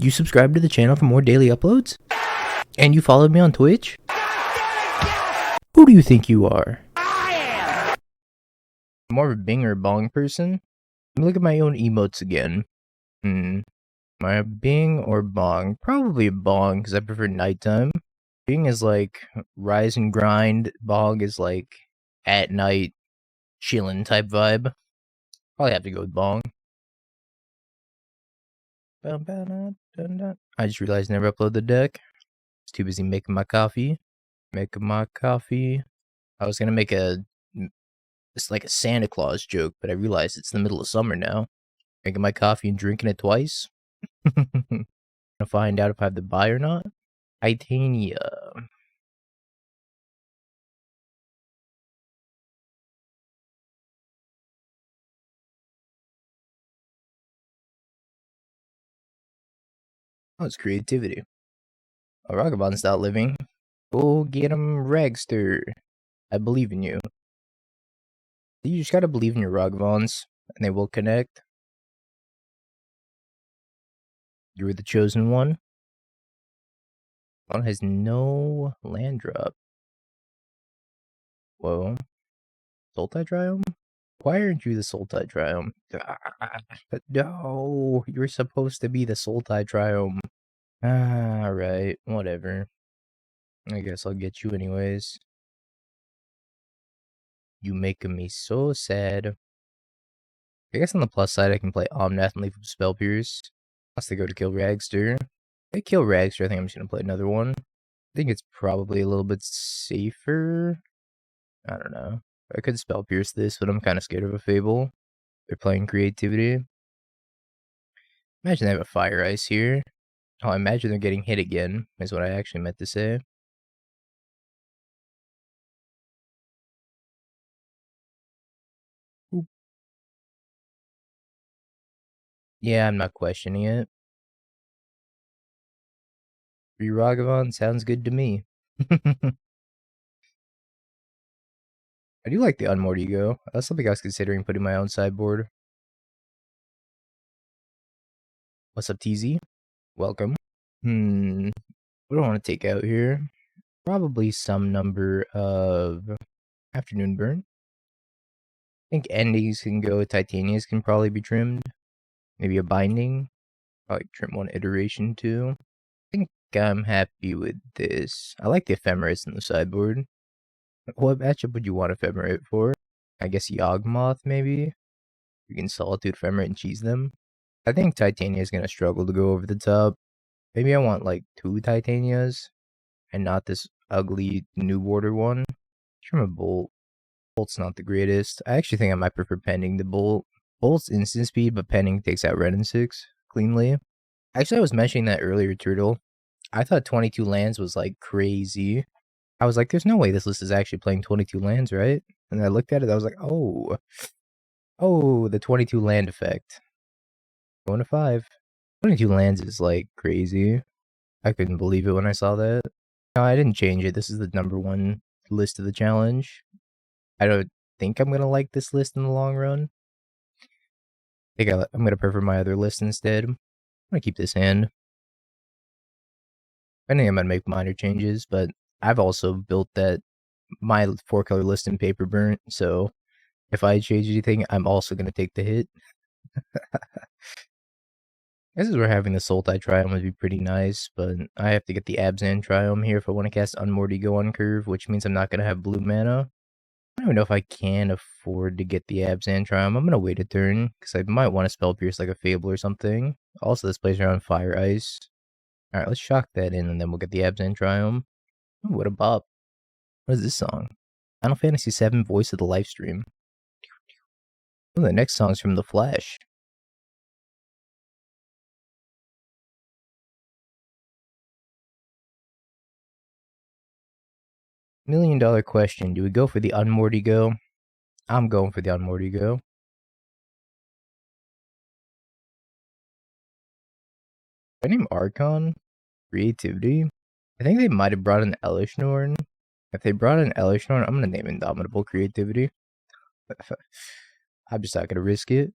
You subscribe to the channel for more daily uploads? And you followed me on Twitch? Who do you think you are? More of a Bing or Bong person? Let me look at my own emotes again. Am I a Bing or Bong? Probably a Bong, because I prefer nighttime. Bing is like rise and grind. Bong is like at night, chillin' type vibe. Probably have to go with Bong. I just realized I never uploaded the deck. I was too busy making my coffee. I was gonna make it's like a Santa Claus joke, but I realized it's the middle of summer now. Making my coffee and drinking it twice. Gonna find out if I have to buy or not. Titania. Oh, it's creativity. Oh, Ragavan's not living. Go get him, Ragster. I believe in you. You just gotta believe in your Ragavans, and they will connect. You were the chosen one. One has no land drop. Whoa. Sultai Triome? Why aren't you the Sultai Triome? No, you're supposed to be the Sultai Triome. Alright, whatever. I guess I'll get you anyways. You making me so sad. I guess on the plus side, I can play Omnath and leave up Spell Pierce. Unless they go to kill Ragster. If they kill Ragster, I think I'm just gonna play another one. I think it's probably a little bit safer. I don't know. I could Spell Pierce this, but I'm kind of scared of a Fable. They're playing creativity. Imagine they have a Fire Ice here. Oh, I imagine they're getting hit again, is what I actually meant to say. Oop. Yeah, I'm not questioning it. Free Ragavan sounds good to me. I do like the Unmoored Ego. That's something I was considering putting my own sideboard. What's up, TZ? Welcome. What do I want to take out here? Probably some number of Afternoon Burn. I think endings can go, Titanias can probably be trimmed. Maybe a binding. Probably trim one iteration too. I think I'm happy with this. I like the Ephemerates in the sideboard. What matchup would you want Ephemerate for? I guess Yawgmoth, maybe? You can Solitude Ephemerate and cheese them. I think Titania is going to struggle to go over the top. Maybe I want like 2 Titanias and not this ugly new border one. Trim a Bolt. Bolt's not the greatest. I actually think I might prefer Pending to Bolt. Bolt's instant speed, but Pending takes out Wrenn and Six cleanly. Actually, I was mentioning that earlier, Turtle. I thought 22 lands was like crazy. I was like, there's no way this list is actually playing 22 lands, right? And I looked at it, I was like, oh, the 22 land effect. Going to 5. 22 lands is like crazy. I couldn't believe it when I saw that. No, I didn't change it. This is the #1 list of the challenge. I don't think I'm going to like this list in the long run. I think I'm going to prefer my other list instead. I'm going to keep this hand. I think I'm going to make minor changes, but I've also built my 4-color list in paper burnt, so if I change anything, I'm also going to take the hit. This is where having the Sultai Triome would be pretty nice, but I have to get the Abzan Triome here if I want to cast Unmoored Ego on curve, which means I'm not going to have blue mana. I don't even know if I can afford to get the Abzan Triome. I'm going to wait a turn, because I might want to Spell Pierce like a Fable or something. Also, this plays around Fire Ice. Alright, let's shock that in, and then we'll get the Abzan Triome. Ooh, what a bop. What is this song? Final Fantasy VII Voice of the Livestream. Ooh, the next song's from The Flash. $1 million question. Do we go for the Unmoored Ego? I'm going for the Unmoored Ego. I name Archon Creativity. I think they might have brought in Elishnorn. If they brought in Elishnorn, I'm going to name Indomitable Creativity. I'm just not going to risk it.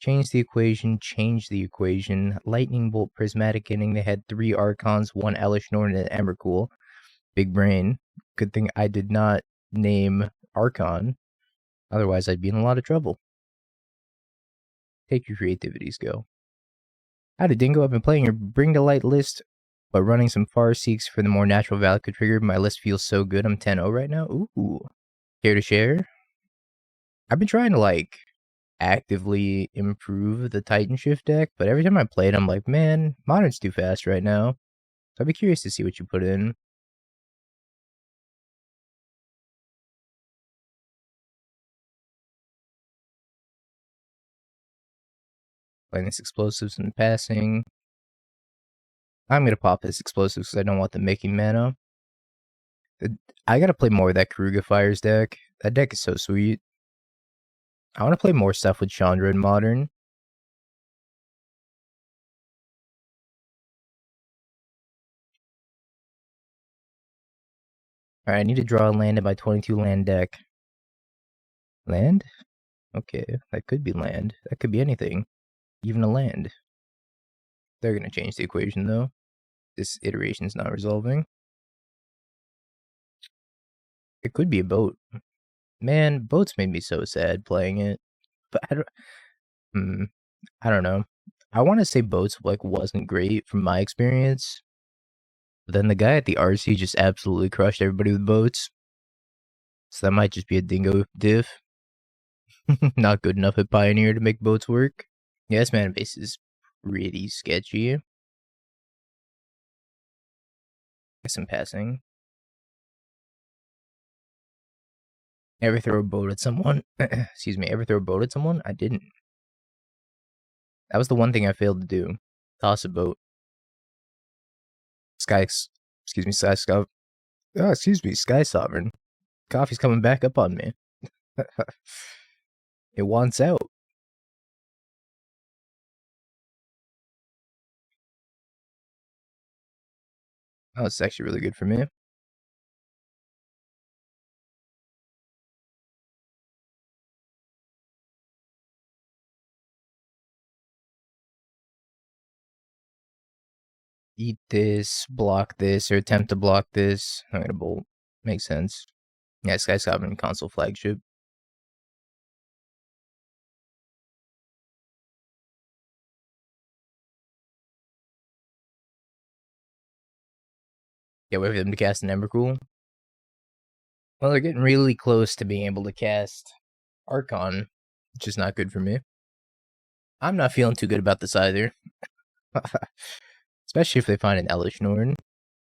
Change the equation, change the equation. Lightning Bolt, Prismatic Ending. They had 3 Archons, 1 Elesh Norn, and an Emrakul. Big brain. Good thing I did not name Archon. Otherwise, I'd be in a lot of trouble. Take your creativities, go. Howdy, Dingo. I've been playing your Bring to Light list, but running some Farseeks for the more natural Valkyrie trigger. My list feels so good. I'm 10-0 right now. Ooh. Care to share? I've been trying to, like, actively improve the Titan Shift deck, but every time I play it, I'm like, man, Modern's too fast right now. So I'd be curious to see what you put in. Playing this Explosives and passing. I'm going to pop this Explosives because I don't want them making mana. I got to play more of that Karuga Fires deck. That deck is so sweet. I want to play more stuff with Chandra in Modern. Alright, I need to draw a land in my 22 land deck. Land? Okay, that could be land. That could be anything. Even a land. They're going to change the equation, though. This iteration's not resolving. It could be a boat. Man, boats made me so sad playing it. But I don't know. I want to say boats like wasn't great from my experience. But then the guy at the RC just absolutely crushed everybody with boats. So that might just be a dingo diff. Not good enough at Pioneer to make boats work. Yeah, this mana base is pretty sketchy. Guess I'm passing. Ever throw a boat at someone? Excuse me, ever throw a boat at someone? I didn't. That was the one thing I failed to do. Toss a boat. Sky Sovereign. Coffee's coming back up on me. It wants out. Oh, it's actually really good for me. Eat this, block this, or attempt to block this. I'm gonna bolt. Makes sense. Yeah, Sky Sovereign console flagship. Yeah, wait for them to cast an Emrakul. Well, they're getting really close to being able to cast Archon, which is not good for me. I'm not feeling too good about this either. Especially if they find an Elesh Norn.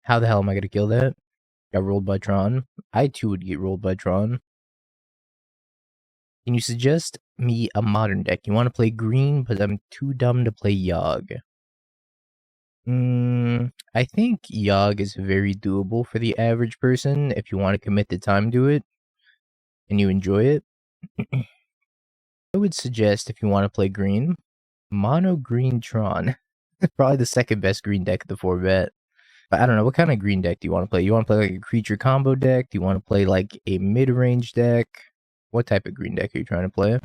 How the hell am I gonna kill that? Got rolled by Tron. I too would get rolled by Tron. Can you suggest me a modern deck? You want to play green, but I'm too dumb to play Yogg. I think Yogg is very doable for the average person if you want to commit the time to it and you enjoy it. I would suggest if you want to play green, Mono Green Tron. Probably the second best green deck of the 4-bet. But I don't know, what kind of green deck do you want to play? You want to play like a creature combo deck? Do you want to play like a mid-range deck? What type of green deck are you trying to play?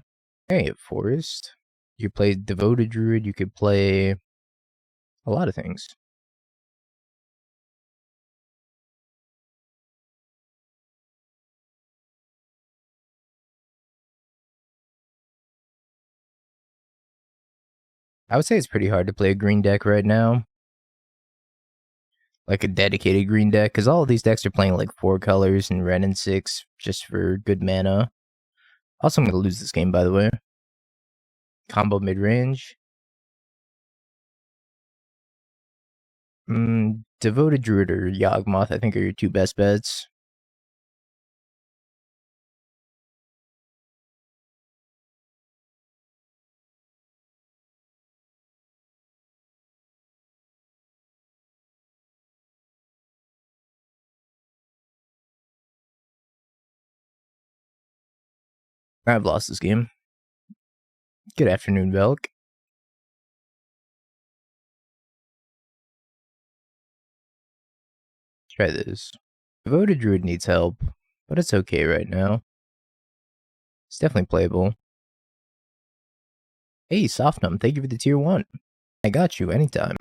Hey, Forest. You could play Devoted Druid. You could play a lot of things. I would say it's pretty hard to play a green deck right now. Like a dedicated green deck, because all of these decks are playing like 4 colors and Wrenn and 6 just for good mana. Also, I'm going to lose this game, by the way. Combo mid-range. Devoted Druid or Yawgmoth, I think, are your 2 best bets. I've lost this game. Good afternoon, Velk. Try this. Devoted Druid needs help, but it's okay right now. It's definitely playable. Hey, Softnum, thank you for the tier 1. I got you anytime.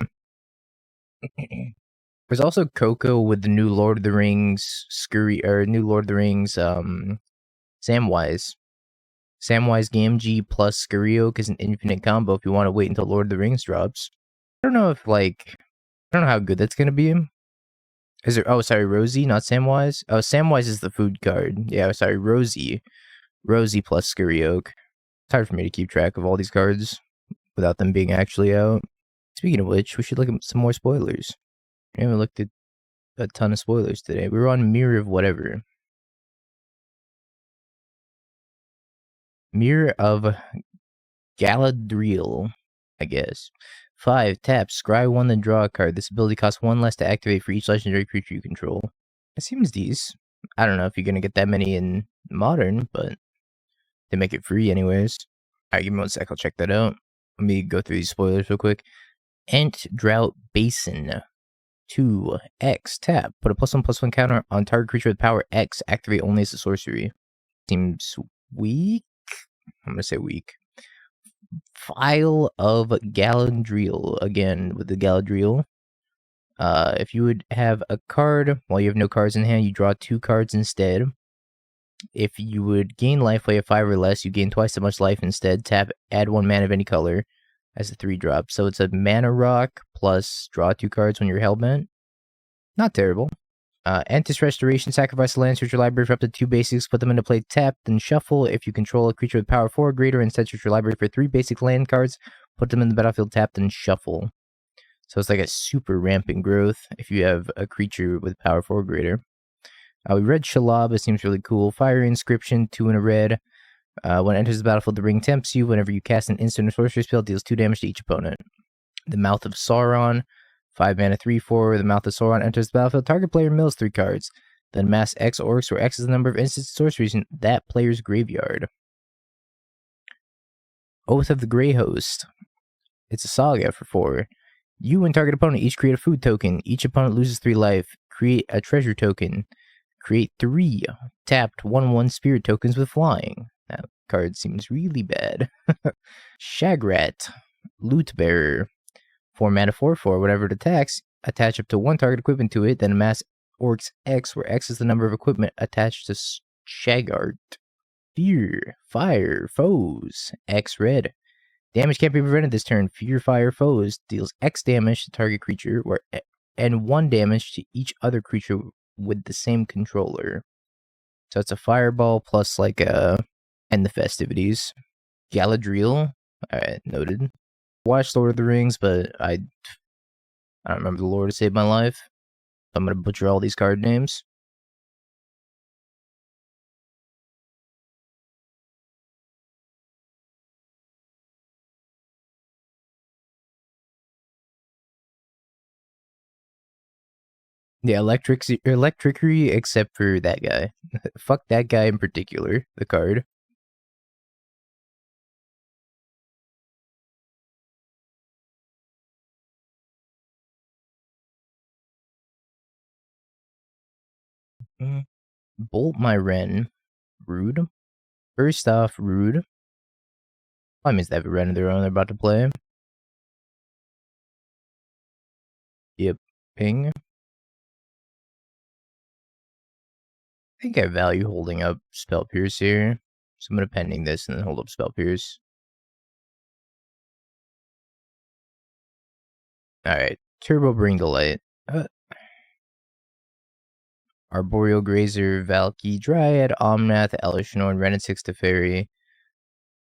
There's also Coco with the new Lord of the Rings new Lord of the Rings Samwise. Samwise Gamgee plus Skuriok is an infinite combo if you want to wait until Lord of the Rings drops. I don't know if I don't know how good that's gonna be. Is there Rosie, not Samwise? Oh, Samwise is the food card. Yeah, sorry, Rosie. Rosie plus Skuriok. It's hard for me to keep track of all these cards without them being actually out. Speaking of which, we should look at some more spoilers. We haven't looked at a ton of spoilers today. We were on Mirror of whatever. Mirror of Galadriel, I guess. 5, tap, scry 1, then draw a card. This ability costs 1 less to activate for each legendary creature you control. It seems decent. I don't know if you're gonna get that many in Modern, but they make it free anyways. Alright, give me 1 sec, I'll check that out. Let me go through these spoilers real quick. Ent Drought Basin. 2, X, tap. Put a +1/+1 counter on target creature with power X. Activate only as a sorcery. Seems weak? I'm gonna say weak. File of Galadriel. Again, with the Galadriel. If you would have a card, while you have no cards in hand, you draw 2 cards instead. If you would gain life while you have 5 or less, you gain twice as much life instead. Tap, add 1 mana of any color as a 3-drop. So it's a mana rock plus draw 2 cards when you're hellbent. Not terrible. Entis Restoration, sacrifice a land, search your library for up to 2 basics, put them into play tapped, then shuffle. If you control a creature with power 4 or greater, instead search your library for 3 basic land cards, put them in the battlefield tapped, and shuffle. So it's like a super rampant growth if you have a creature with power 4 or greater. We read Shalab, it seems really cool. Fire Inscription, 2 in a red. When it enters the battlefield, the ring tempts you. Whenever you cast an instant or sorcery spell, it deals 2 damage to each opponent. The Mouth of Sauron, 5 mana, 3/4. The Mouth of Sauron enters the battlefield. Target player mills 3 cards. Then mass X orcs, where X is the number of instants and sorceries in that player's graveyard. Oath of the Grey Host. It's a saga for 4. You and target opponent each create a food token. Each opponent loses 3 life. Create a treasure token. Create 3 tapped 1/1 spirit tokens with flying. That card seems really bad. Shagrat. Loot Bearer. 4 mana, 4/4. Whenever it attacks, attach up to 1 target equipment to it, then amass Orcs X, where X is the number of equipment attached to Shagart. Fear, Fire, Foes. X red. Damage can't be prevented this turn. Fear, Fire, Foes deals X damage to target creature, and 1 damage to each other creature with the same controller. So it's a fireball plus end the festivities. Galadriel. Alright, noted. Watched Lord of the Rings, but I don't remember the lore to save my life. So I'm gonna butcher all these card names. Yeah, electricity, except for that guy. Fuck that guy in particular, the card. Bolt my Wrenn. Rude. First off, rude. That means they have a Wrenn of their own they're about to play. Yep. Ping. I think I value holding up Spell Pierce here. So I'm gonna pending this and then hold up Spell Pierce. Alright. Turbo Bring to Light. Arboreal Grazer, Valky, Dryad, Omnath, Elishnor, Wrenn and Six to Fairy.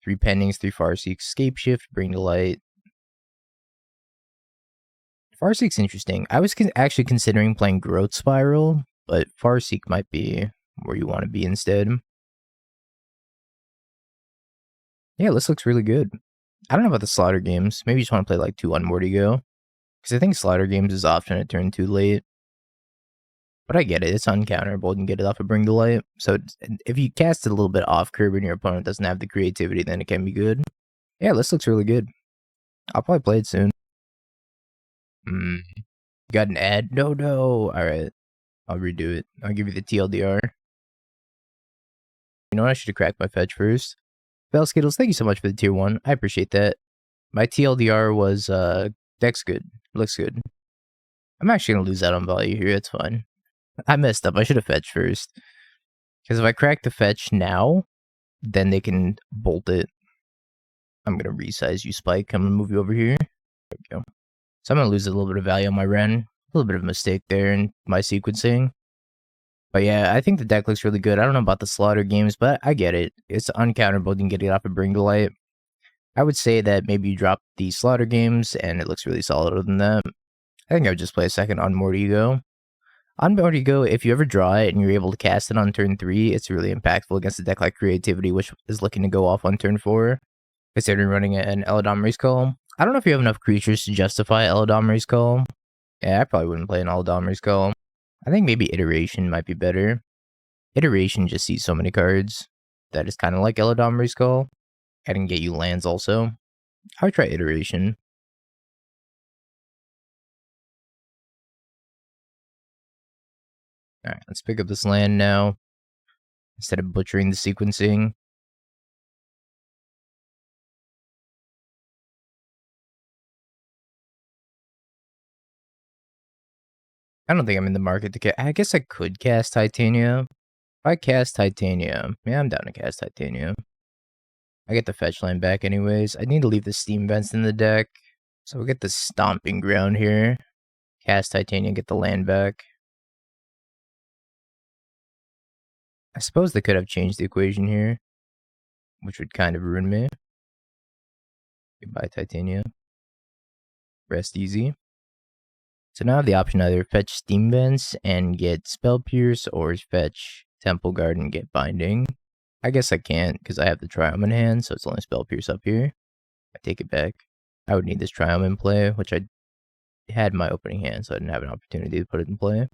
3 pendings, 3 Farseek, Scapeshift, Bring to Light. Farseek's interesting. I was actually considering playing Growth Spiral, but Farseek might be where you want to be instead. Yeah, this looks really good. I don't know about the Slaughter games. Maybe you just want to play like 2 Unmoored Ego. Because I think Slaughter games is often a turn too late. But I get it. It's uncounterable and get it off of Bring to Light. So if you cast it a little bit off curve and your opponent doesn't have the creativity, then it can be good. Yeah, this looks really good. I'll probably play it soon. Got an ad? No. Alright. I'll redo it. I'll give you the TLDR. You know what? I should have cracked my fetch first. Bell Skittles, thank you so much for the tier 1. I appreciate that. My TLDR was deck's good. Looks good. I'm actually gonna lose out on value here. It's fine. I messed up. I should have fetched first. Because if I crack the fetch now, then they can bolt it. I'm gonna resize you, Spike. I'm gonna move you over here. There we go. So I'm gonna lose a little bit of value on my Wrenn. A little bit of a mistake there in my sequencing. But yeah, I think the deck looks really good. I don't know about the slaughter games, but I get it. It's uncounterable. You can get it off of Bring to Light. I would say that maybe you drop the slaughter games and it looks really solid other than that. I think I would just play a second Unmoored Ego. Unmoored Ego, if you ever draw it and you're able to cast it on turn 3, it's really impactful against a deck like Creativity, which is looking to go off on turn 4, considering running an Eladamri's Call. I don't know if you have enough creatures to justify Eladamri's Call. Yeah, I probably wouldn't play an Eladamri's Call. I think maybe Iteration might be better. Iteration just sees so many cards that is kind of like Eladamri's Call. I can get you lands also. I would try Iteration. Alright, let's pick up this land now, instead of butchering the sequencing. I don't think I'm in the market to cast. I guess I could cast Titania. If I cast Titania, yeah, I'm down to cast Titania. I get the fetch land back anyways. I need to leave the steam vents in the deck. So we'll get the Stomping Ground here. Cast Titania, get the land back. I suppose they could have changed the equation here, which would kind of ruin me. Goodbye, Titania. Rest easy. So now I have the option to either fetch Steam Vents and get Spell Pierce, or fetch Temple Guard and get Binding. I guess I can't because I have the Triome in hand, so it's only Spell Pierce up here. I take it back. I would need this Triome in play, which I had in my opening hand, so I didn't have an opportunity to put it in play.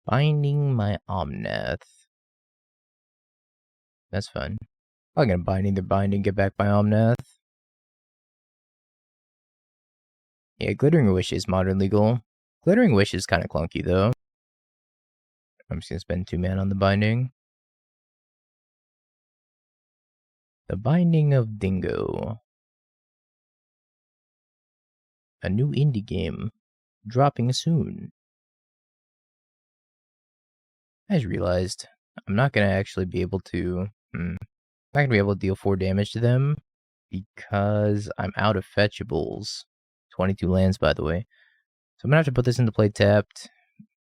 Binding my Omnath. That's fun. I'm gonna Binding the Binding, get back my Omnath. Yeah, Glittering Wish is modern legal. Glittering Wish is kind of clunky though. I'm just gonna spend 2 mana on the Binding. The Binding of Dingo. A new indie game. Dropping soon. I just realized I'm not gonna actually be able to... not gonna be able to deal 4 damage to them because I'm out of fetchables. 22 lands, by the way. So I'm gonna have to put this into play tapped,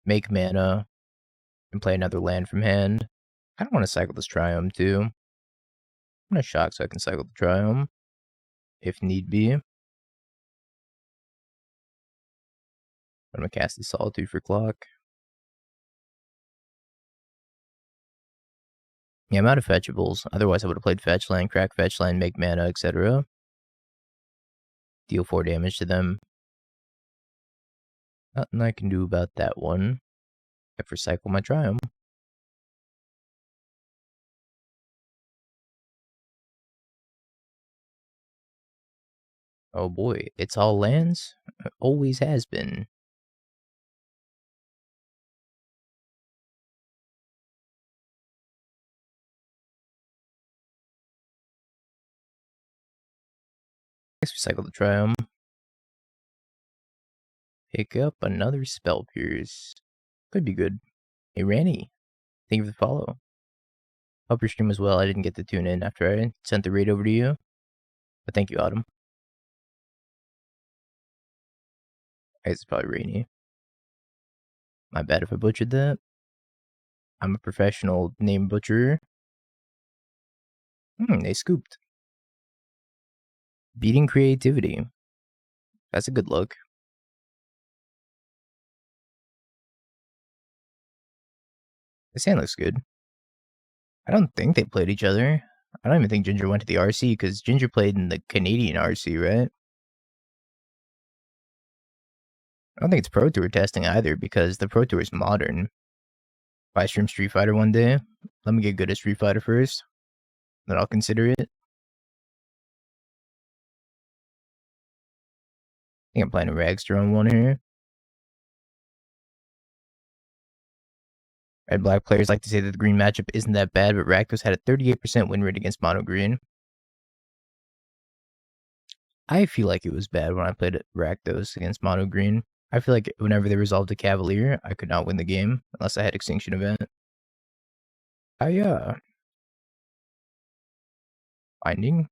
make mana, and play another land from hand. I don't want to cycle this Triome too. I'm gonna shock so I can cycle the Triome, if need be. I'm gonna cast the Solitude for clock. Yeah, I'm out of fetchables. Otherwise, I would have played fetch land, crack fetch land, make mana, etc. Deal 4 damage to them. Nothing I can do about that one. Except for cycle my Triome. Oh boy, it's all lands? It always has been. Guess we cycle the Triome. Pick up another Spell Pierce. Could be good. Hey Ranny, thank you for the follow. Hope your stream as well. I didn't get to tune in after I sent the raid over to you. But thank you, Autumn. I guess it's probably Rainy. My bad if I butchered that. I'm a professional name butcherer. They scooped. Beating Creativity. That's a good look. This hand looks good. I don't think they played each other. I don't even think Ginger went to the RC because Ginger played in the Canadian RC, right? I don't think it's Pro Tour testing either because the Pro Tour is modern. If I stream Street Fighter one day, let me get good at Street Fighter first. Then I'll consider it. I think I'm playing a Ragster on one here. Red black players like to say that the green matchup isn't that bad, but Rakdos had a 38% win rate against mono green. I feel like it was bad when I played Rakdos against mono green. I feel like whenever they resolved a Cavalier, I could not win the game unless I had Extinction Event. Binding.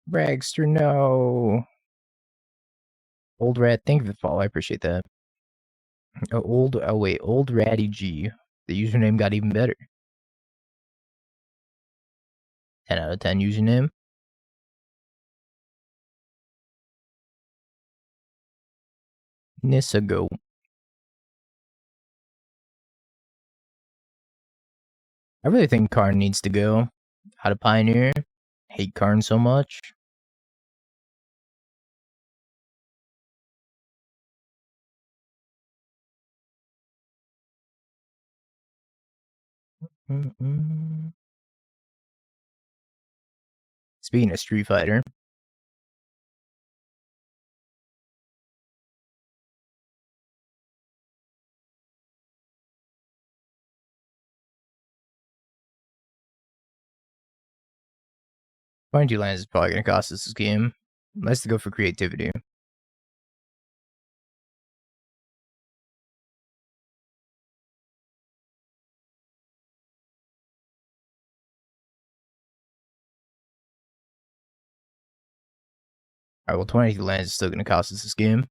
Bragster, no. Old Rat, thank you for the follow. I appreciate that. Old Ratty G. The username got even better. 10 out of 10 username. Nissa go. I really think Karn needs to go. How to Pioneer. Hate Karn so much. Speaking of Street Fighter. Finding 2 lands is probably going to cost us this game. Nice to go for creativity. Alright, well, 22 lands is still going to cost us this game.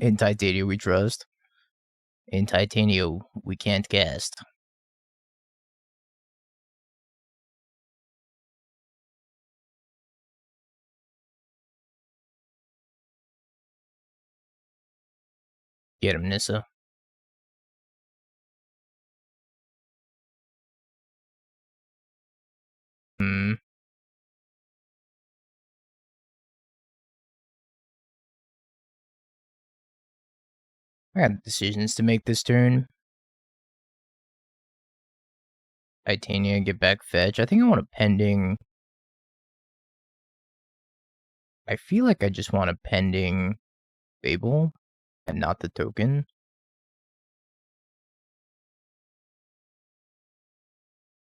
In Titania, we trust. In Titania, we can't cast. Get him, Nissa. I got decisions to make this turn. Titania, get back fetch. I think I want a pending. I feel like I just want a pending Fable and not the token.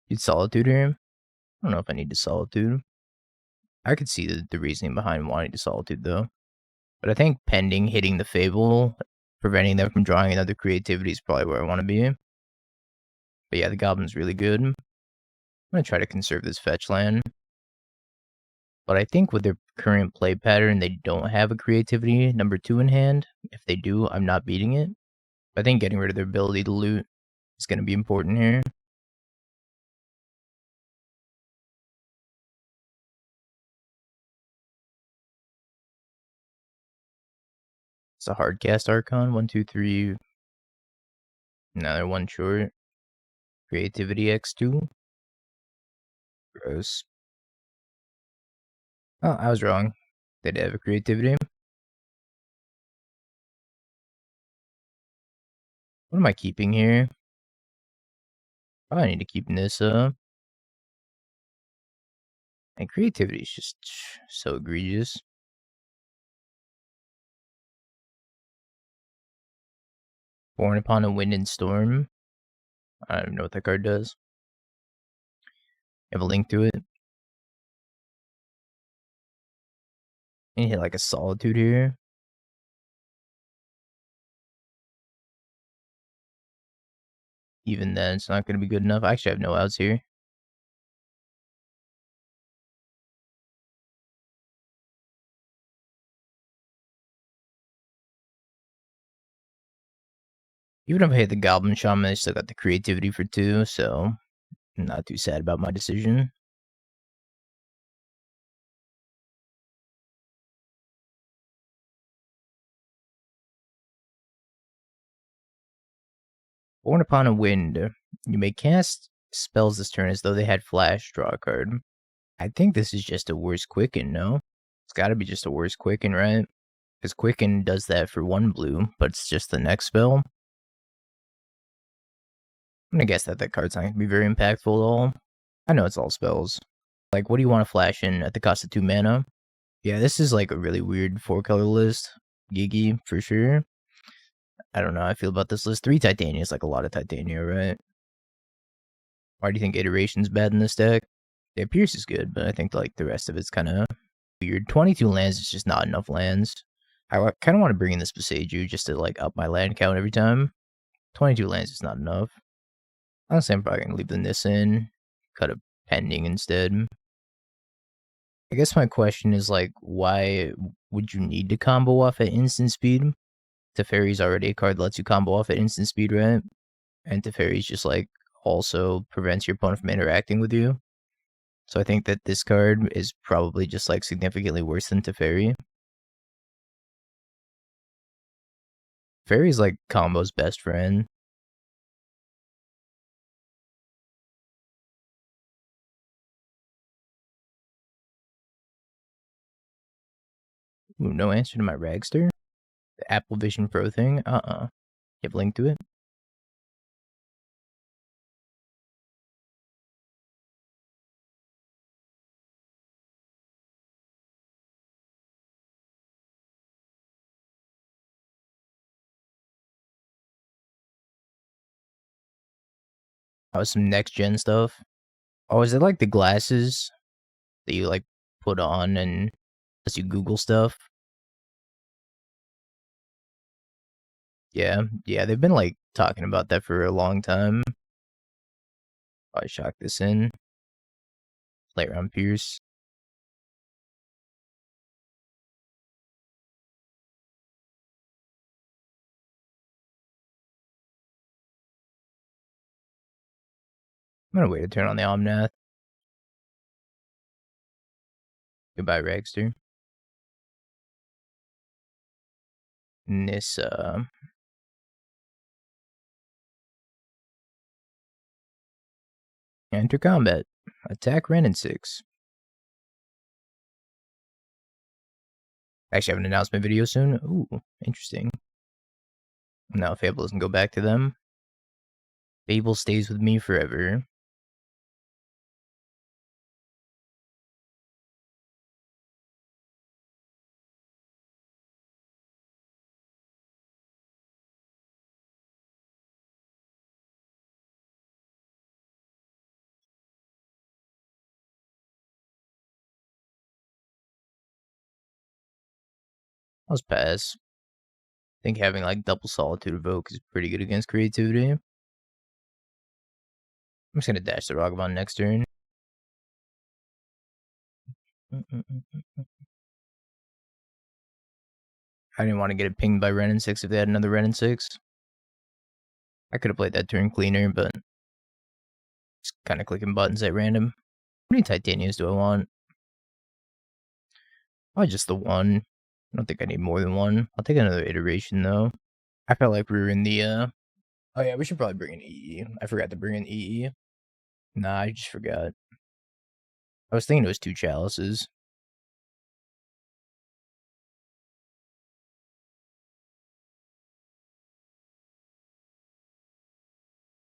Need Solitude here. I don't know if I need to Solitude. I could see the reasoning behind wanting to Solitude though. But I think pending hitting the Fable, preventing them from drawing another creativity is probably where I want to be. But yeah, the Goblin's really good. I'm going to try to conserve this fetch land. But I think with their current play pattern, they don't have a creativity number 2 in hand. If they do, I'm not beating it. I think getting rid of their ability to loot is going to be important here. It's a hard cast Archon. 1, 2, 3. Another one short. Creativity X2. Gross. Oh, I was wrong. They did have a creativity. What am I keeping here? Probably need to keep Nissa. And creativity is just so egregious. Born upon a wind and storm. I don't even know what that card does. You have a link to it. And you hit like a Solitude here. Even then, it's not going to be good enough. I actually have no outs here. Even if I hit the Goblin Shaman, I still got the creativity for 2, so I'm not too sad about my decision. Born upon a wind. You may cast spells this turn as though they had flash, draw a card. I think this is just a worse Quicken, no? It's gotta be just a worse Quicken, right? Because Quicken does that for 1 blue, but it's just the next spell. I'm gonna guess that card's not gonna be very impactful at all. I know it's all spells. Like, what do you want to flash in at the cost of 2 mana? Yeah, this is like a really weird 4-color list. Gigi, for sure. I don't know how I feel about this list. 3 Titania is like a lot of Titania, right? Why do you think Iteration's bad in this deck? Yeah, Pierce is good, but I think like the rest of it's kind of weird. 22 lands is just not enough lands. I kind of want to bring in this Boseiju just to like up my land count every time. 22 lands is not enough. Honestly, I'm probably gonna leave the Nis in, cut a Pending instead. I guess my question is like, why would you need to combo off at instant speed? Teferi's already a card that lets you combo off at instant speed, right? And Teferi's just like also prevents your opponent from interacting with you. So I think that this card is probably just like significantly worse than Teferi. Teferi's like combo's best friend. Ooh, no answer to my Ragster? The Apple Vision Pro thing? You have a link to it? Oh, some next gen stuff. Oh, is it like the glasses that you like put on and as you Google stuff? Yeah, they've been like talking about that for a long time. I shock this in. Play around Pierce. I'm gonna wait to turn on the Omnath. Goodbye, Ragster. Nissa. Enter combat. Attack Wrenn and Six. Actually, I have an announcement video soon. Ooh, interesting. Now Fable doesn't go back to them. Fable stays with me forever. Let's pass. I think having like double Solitude Evoke is pretty good against creativity. I'm just gonna dash the Ragavan next turn. I didn't want to get it pinged by Wrenn and Six if they had another Wrenn and Six. I could have played that turn cleaner, but just kind of clicking buttons at random. How many Titanias do I want? Probably just the one. I don't think I need more than one. I'll take another iteration though. I felt like we were in the oh yeah, we should probably bring in EE. I forgot to bring in EE. Nah, I just forgot. I was thinking it was 2 chalices.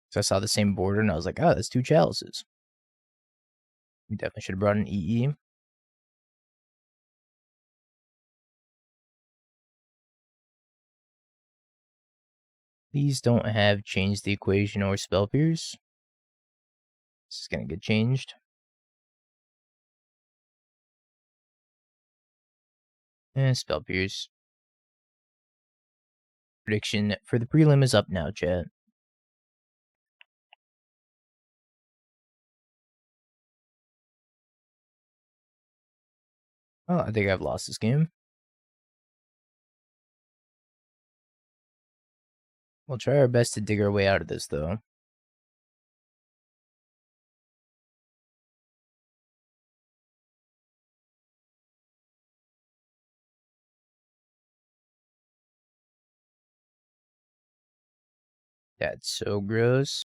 So I saw the same border and I was like, oh, that's 2 chalices. We definitely should have brought in EE. These don't have changed the equation or spell pierce. This is gonna get changed. And spell pierce. Prediction for the prelim is up now, chat. Oh, I think I've lost this game. We'll try our best to dig our way out of this, though. That's so gross.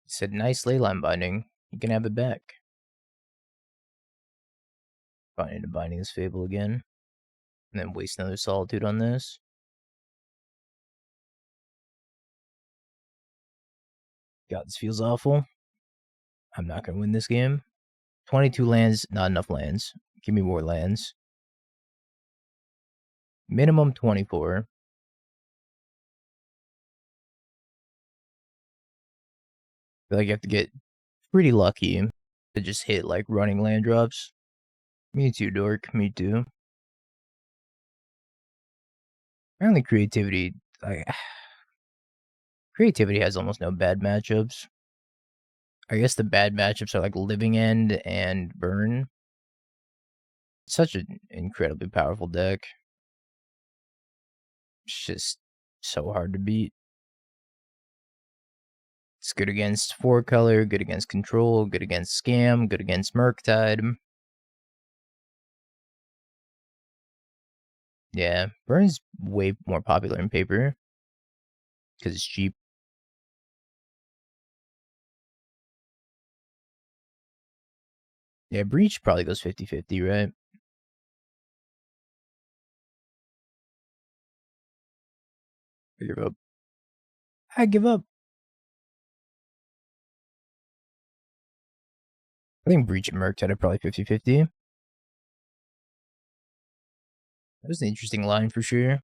He said, nice Leyline Binding. You can have it back. Probably need to binding this Fable again. And then waste another Solitude on this. God, this feels awful. I'm not going to win this game. 22 lands, not enough lands. Give me more lands. Minimum 24. I feel like you have to get pretty lucky to just hit like running land drops. Me too, dork. Me too. Apparently creativity, like, creativity has almost no bad matchups. I guess the bad matchups are like Living End and Burn. Such an incredibly powerful deck. It's just so hard to beat. It's good against 4-color, good against control, good against scam, good against Murktide. Yeah, Burn's way more popular in paper because it's cheap. Yeah, Breach probably goes 50-50, right? I give up. I give up. I think Breach and Murktide are probably 50-50. That was an interesting line for sure.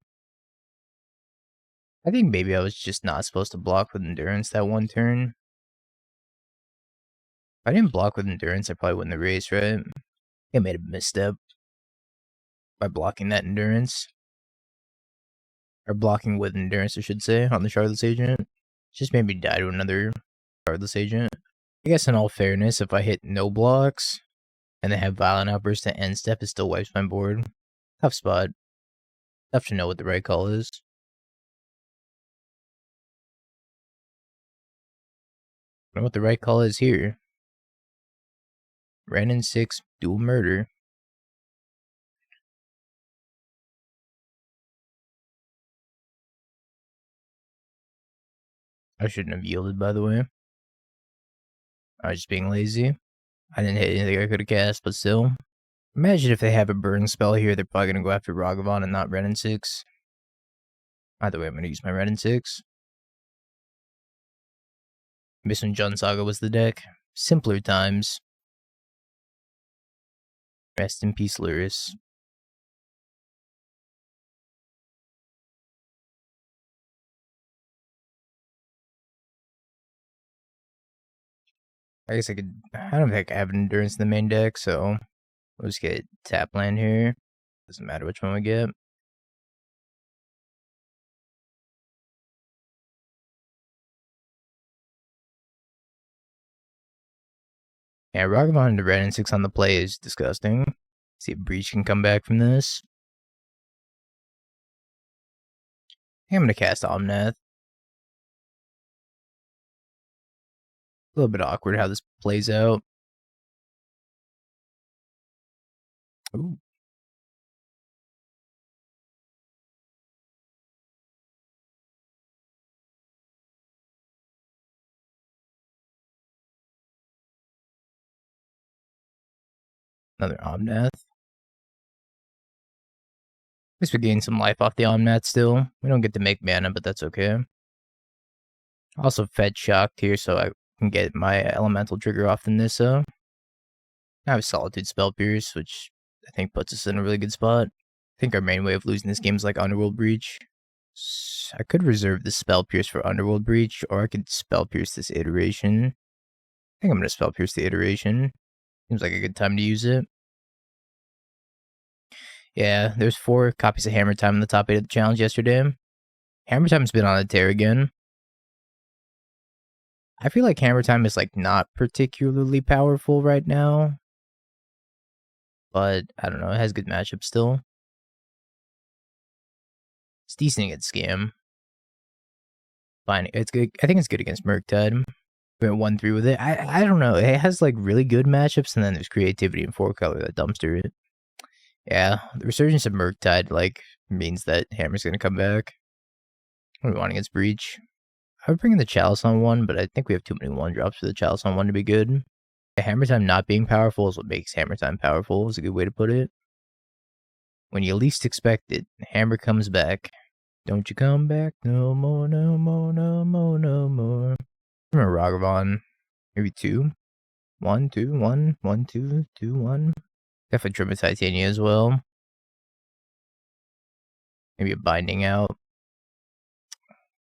I think maybe I was just not supposed to block with Endurance that one turn. If I didn't block with Endurance, I probably wouldn't have raced, right? I made a misstep by blocking that Endurance. Or blocking with Endurance, I should say, on the Shardless Agent. Just made me die to another Shardless Agent. I guess in all fairness, if I hit no blocks and then have Violent Outburst to end step, it still wipes my board. Tough spot. Tough to know what the right call is. I know what the right call is here. Wrenn and Six, dual murder. I shouldn't have yielded, by the way. I was just being lazy. I didn't hit anything I could have cast, but still. Imagine if they have a burn spell here, they're probably going to go after Ragavan and not Wrenn and Six. Either way, I'm going to use my Wrenn and Six. Miss when Jund Saga was the deck. Simpler times. Rest in peace, Luris. I guess I don't think I have an Endurance in the main deck, so we'll just get tap land here. Doesn't matter which one we get. Yeah, Ragavan and the Wrenn and Six on the play is disgusting. See if Breach can come back from this. I'm going to cast Omnath. A little bit awkward how this plays out. Ooh. Another Omnath. At least we gain some life off the Omnath still. We don't get to make mana, but that's okay. Also Fed Shocked here so I can get my Elemental trigger off the Nissa. I have Solitude Spell Pierce, which I think puts us in a really good spot. I think our main way of losing this game is like Underworld Breach. I could reserve the Spell Pierce for Underworld Breach, or I could Spell Pierce this iteration. I think I'm going to Spell Pierce the iteration. Seems like a good time to use it. Yeah, there's 4 copies of Hammer Time in the top 8 of the challenge yesterday. Hammer Time's been on a tear again. I feel like Hammer Time is like not particularly powerful right now. But I don't know, it has good matchups still. It's decent against Scam. Fine, it's good. I think it's good against Murktide. We went 1-3 with it. I don't know. It has like really good matchups, and then there's creativity in 4-color that dumpster it. Yeah, the resurgence of Murktide like means that Hammer's gonna come back. What do we want against Breach? I would bring in the Chalice on 1, but I think we have too many 1-drops for the Chalice on 1 to be good. Hammer Time not being powerful is what makes Hammer Time powerful, is a good way to put it. When you least expect it, Hammer comes back. Don't you come back no more, no more, no more, no more. I remember Ragavan, maybe 2. 1, 2, 1, 1, 2, 2, 1. Definitely Triome Titania as well. Maybe a Binding out.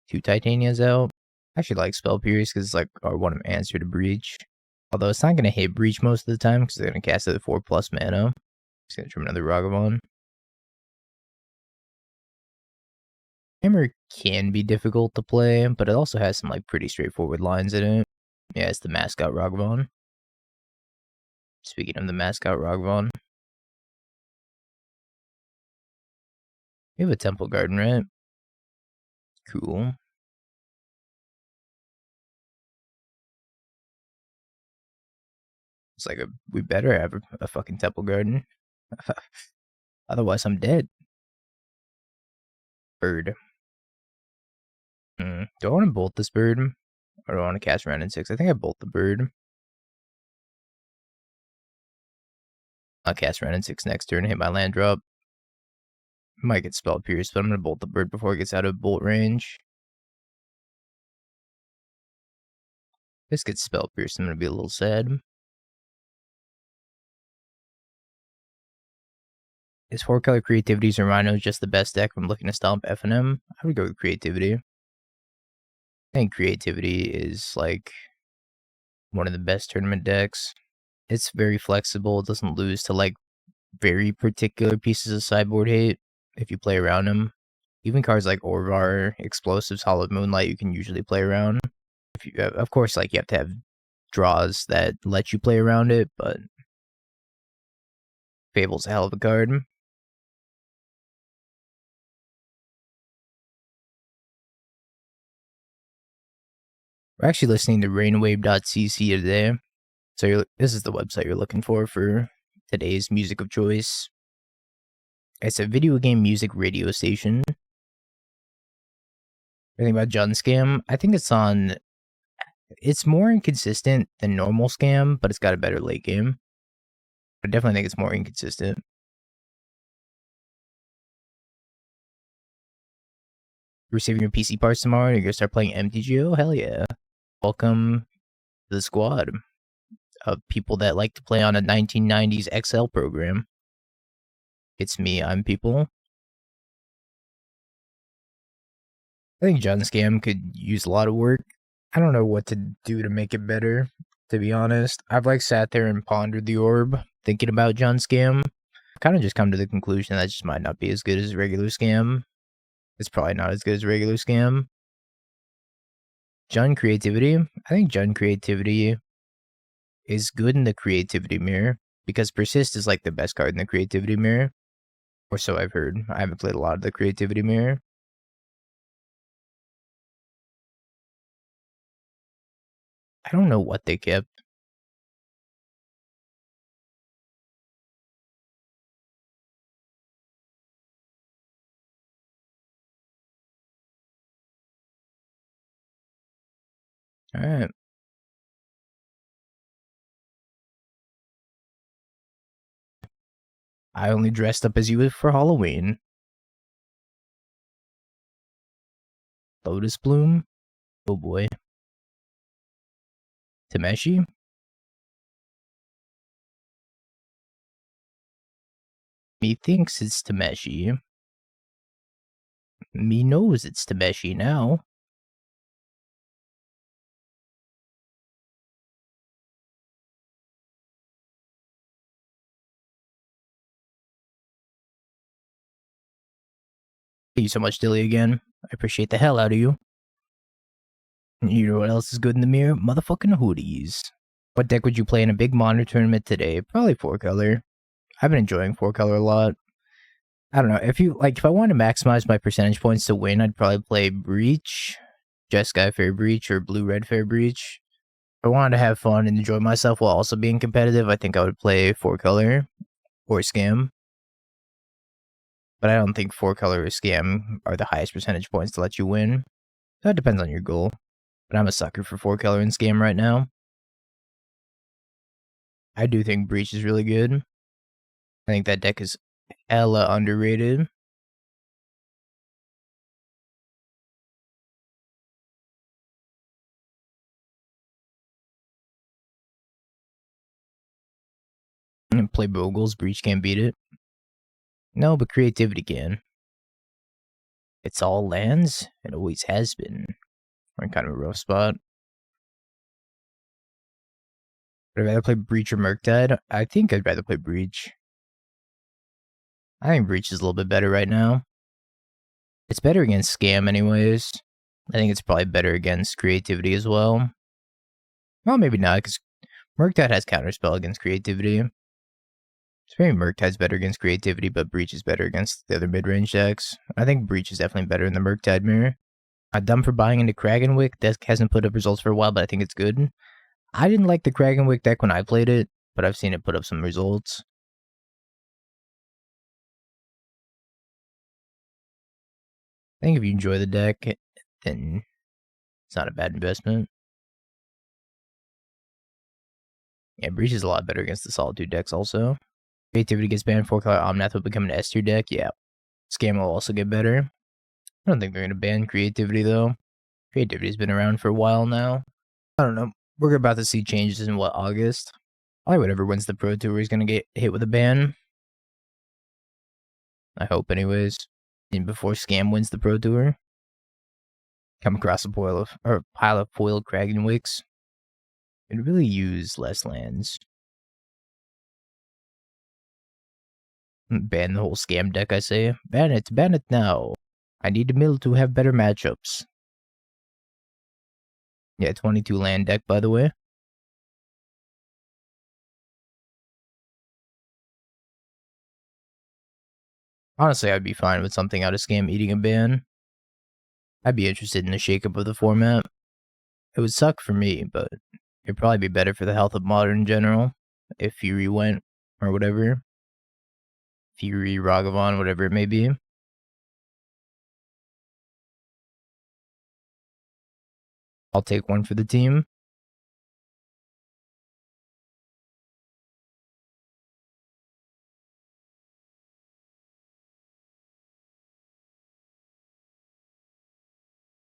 2 Titanias out. I actually like Spell Pierce because it's like our one answer to Breach. Although it's not going to hit Breach most of the time because they're going to cast it at 4+ mana. It's going to trim another Ragavan. Hammer can be difficult to play, but it also has some like pretty straightforward lines in it. Yeah, it's the mascot Ragavan. Speaking of the mascot Ragavan, we have a Temple Garden, right? Cool. It's like we better have a fucking Temple Garden. Otherwise, I'm dead. Bird. Do I want to bolt this bird? Or do I want to cast Wrenn and Six? I think I bolt the bird. I'll cast Wrenn and Six next turn and hit my land drop. Might get Spell Pierce, but I'm going to bolt the bird before it gets out of bolt range. This gets Spell Pierce, I'm going to be a little sad. Is 4-color Creativities or Rhino just the best deck when looking to stomp F&M? I would go with Creativity. I think Creativity is like one of the best tournament decks. It's very flexible. It doesn't lose to like very particular pieces of sideboard hate if you play around them. Even cards like Orvar, Explosives, Hallowed Moonlight, you can usually play around. If you, of course, like you have to have draws that let you play around it, but Fable's a hell of a card. We're actually listening to rainwave.cc today. So this is the website you're looking for today's music of choice. It's a video game music radio station. Anything about Jun Scam? I think it's more inconsistent than normal Scam, but it's got a better late game. I definitely think it's more inconsistent. Receiving your PC parts tomorrow, you're gonna start playing MTGO? Hell yeah. Welcome to the squad of people that like to play on a 1990s XL program. It's me, I'm people. I think Jun Scam could use a lot of work. I don't know what to do to make it better, to be honest. I've like sat there and pondered the orb, thinking about Jun Scam. Kind of just come to the conclusion that just might not be as good as regular Scam. It's probably not as good as regular Scam. Jun Creativity. I think Jun Creativity is good in the Creativity mirror because Persist is like the best card in the Creativity mirror. Or so I've heard. I haven't played a lot of the Creativity mirror. I don't know what they kept. Alright. I only dressed up as you for Halloween. Lotus Bloom? Oh boy. Tameshi? Me thinks it's Tameshi. Me knows it's Tameshi now. Thank you so much, Dilly, again. I appreciate the hell out of you. You know what else is good in the mirror? Motherfucking hoodies. What deck would you play in a big monitor tournament today? Probably 4-color. I've been enjoying 4-color a lot. I don't know, if I wanted to maximize my percentage points to win, I'd probably play Breach, Jeskai Fair Breach, or Blue-Red Fair Breach. If I wanted to have fun and enjoy myself while also being competitive, I think I would play 4-color or Scam. But I don't think 4-color or Scam are the highest percentage points to let you win. That depends on your goal. But I'm a sucker for 4-color and Scam right now. I do think Breach is really good. I think that deck is hella underrated. And play Bogles, Breach can't beat it. No, but Creativity can. It's all lands. It always has been. We're in kind of a rough spot. Would I rather play Breach or Murktide? I think I'd rather play Breach. I think Breach is a little bit better right now. It's better against Scam anyways. I think it's probably better against Creativity as well. Well, maybe not, because Murktide has Counterspell against Creativity. So maybe Murktide's better against Creativity, but Breach is better against the other mid-range decks. I think Breach is definitely better in the Murktide mirror. I'm dumb for buying into Kragenwick. Deck hasn't put up results for a while, but I think it's good. I didn't like the Kragenwick deck when I played it, but I've seen it put up some results. I think if you enjoy the deck, then it's not a bad investment. Yeah, Breach is a lot better against the Solitude decks also. Creativity gets banned, 4-color Omnath will become an S tier deck. Yeah. Scam will also get better. I don't think they're going to ban Creativity though. Creativity's been around for a while now. I don't know. We're about to see changes in August? Probably whatever wins the Pro Tour is going to get hit with a ban. I hope anyways. And before Scam wins the Pro Tour. Come across a pile of foiled Kragenwicks. Could really use less lands. Ban the whole Scam deck, I say. Ban it now. I need the mill to have better matchups. Yeah, 22 land deck, by the way. Honestly, I'd be fine with something out of Scam eating a ban. I'd be interested in the shakeup of the format. It would suck for me, but it'd probably be better for the health of Modern in general. If Fury went, or whatever. Fury, Ragavan, whatever it may be. I'll take one for the team.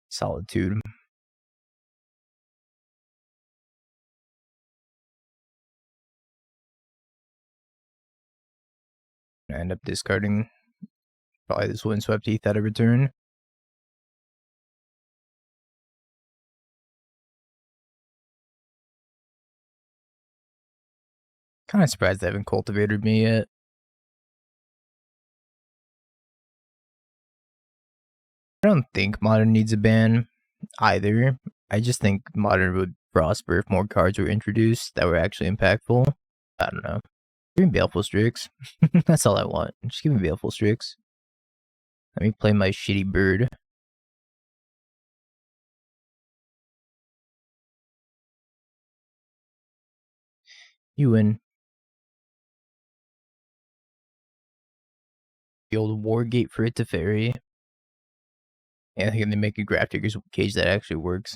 Solitude. I end up discarding probably this Windswept Heath out of return. Kind of surprised they haven't cultivated me yet. I don't think Modern needs a ban either. I just think Modern would prosper if more cards were introduced that were actually impactful. I don't know. Give me Baleful Strix. That's all I want. Just give me Baleful Strix. Let me play my shitty bird. You win. The old Wargate for it to fairy. Yeah, I think they make a Graph Digger's Cage that actually works.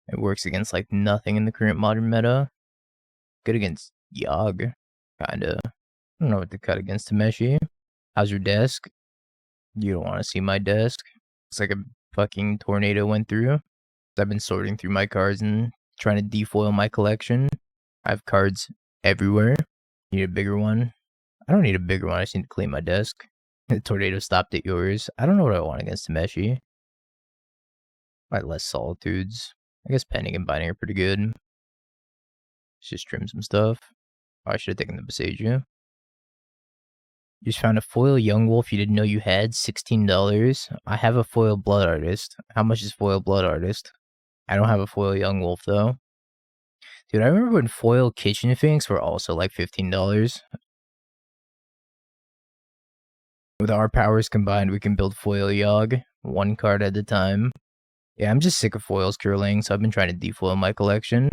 It works against like nothing in the current Modern meta. Good against Yogg, kinda. I don't know what to cut against Tameshi. How's your desk? You don't want to see my desk. It's like a fucking tornado went through. I've been sorting through my cards and trying to defoil my collection. I have cards everywhere. Need a bigger one? I don't need a bigger one. I just need to clean my desk. The tornado stopped at yours. I don't know what I want against Tameshi. Probably less Solitudes. I guess Pending and Binding are pretty good. Let's just trim some stuff. Oh, I should have taken the Boseiju. You just found a foil Young Wolf you didn't know you had, $16. I have a foil Blood Artist. How much is foil Blood Artist? I don't have a foil Young Wolf though. Dude, I remember when foil Kitchen Finks were also like $15. With our powers combined, we can build foil Yogg, one card at a time. Yeah, I'm just sick of foils curling, so I've been trying to defoil my collection.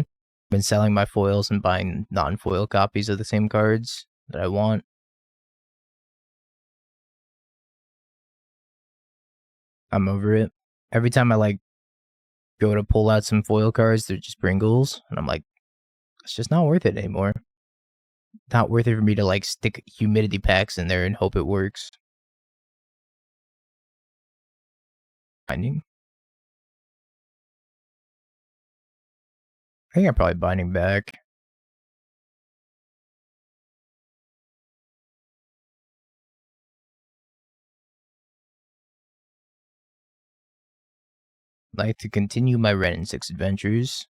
Been selling my foils and buying non-foil copies of the same cards that I want. I'm over it. Every time I like go to pull out some foil cards, they're just Pringles, and I'm like, it's just not worth it anymore. Not worth it for me to like stick humidity packs in there and hope it works. Binding? I think I'm probably binding back. like to continue my Wrenn and Six adventures.